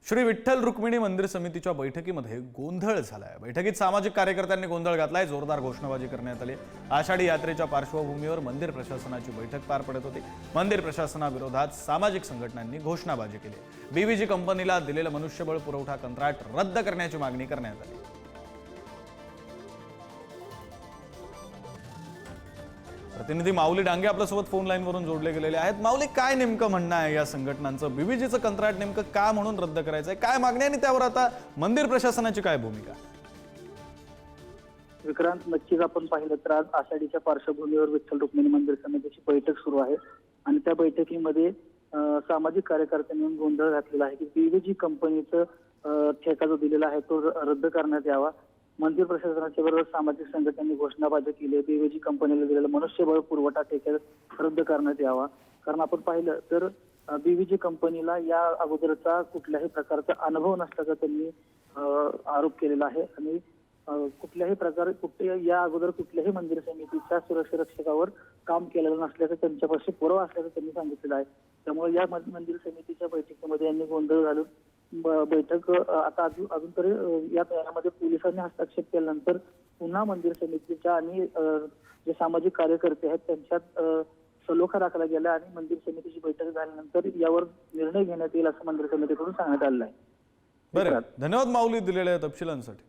श्री विठ्ठल रुक्मिणी मंदिर समितीच्या बैठकीमध्ये गोंधळ झालाय। बैठकीत सामाजिक कार्यकर्त्यांनी गोंधळ घातलाय, जोरदार घोषणाबाजी करण्यात आली। आषाढी यात्रेच्या पार्श्वभूमीवर मंदिर प्रशासनाची बैठक पार पडत होती। मंदिर प्रशासनाविरोधात सामाजिक संघटनांनी घोषणाबाजी केली। बीव्हीजी कंपनीला दिलेलं मनुष्यबळ पुरवठा कंत्राट रद्द करण्याची मागणी करण्यात आली। प्रतिनिधी माऊली डांगे आपल्यासोबत फोन लाईनवरून जोडले गेलेले आहेत। माऊली, काय नेमकं म्हणणं आहे या संघटनांचं? बीव्हीजीचं कंत्राट नेमकं का म्हणून रद्द करायचंय, काय मागणी आणि त्यावर आता मंदिर प्रशासनाची काय भूमिका? विक्रांत, नक्कीच आपण पाहिलं तर आज आषाढीच्या पार्श्वभूमीवर विठ्ठल रुक्मिणी मंदिर समितीची बैठक सुरू आहे आणि त्या बैठकीमध्ये सामाजिक कार्यकर्त्यांनी गोंधळ घातलेला आहे की बीव्हीजी कंपनीचं ठेका जो दिलेला आहे तो रद्द करण्यात यावा। मंदिर प्रशासनाच्या बरोबर सामाजिक संघटनांनी घोषणाबाजी केली। बीव्हीजी कंपनीला दिलेला मनुष्यबळ पुरवठा ठेका रद्द करण्यात यावा। कारण आपण पाहिलं तर बीव्हीजी कंपनीला या अगोदरचा कुठल्याही प्रकारचा अनुभव नसल्याचा त्यांनी आरोप केलेला आहे आणि कुठल्याही प्रकारे या अगोदर कुठल्याही मंदिर समितीच्या सुरक्षारक्षकावर काम केलेलं नसल्याचं त्यांच्यापाशी पुरावा असल्याचं त्यांनी सांगितलेलं आहे। त्यामुळे या मंदिर समितीच्या बैठकीमध्ये यांनी गोंधळ घालून बैठक आता अजून तरी यामध्ये पोलिसांनी हस्तक्षेप केल्यानंतर पुन्हा मंदिर समितीच्या आणि जे सामाजिक कार्यकर्ते आहेत त्यांच्यात सलोखा राखला गेला आणि मंदिर समितीची बैठक झाल्यानंतर यावर निर्णय घेण्यात येईल असं मंदिर समितीकडून सांगण्यात आलेलं आहे। बरं, धन्यवाद माऊली दिलेल्या तपशिलांसाठी।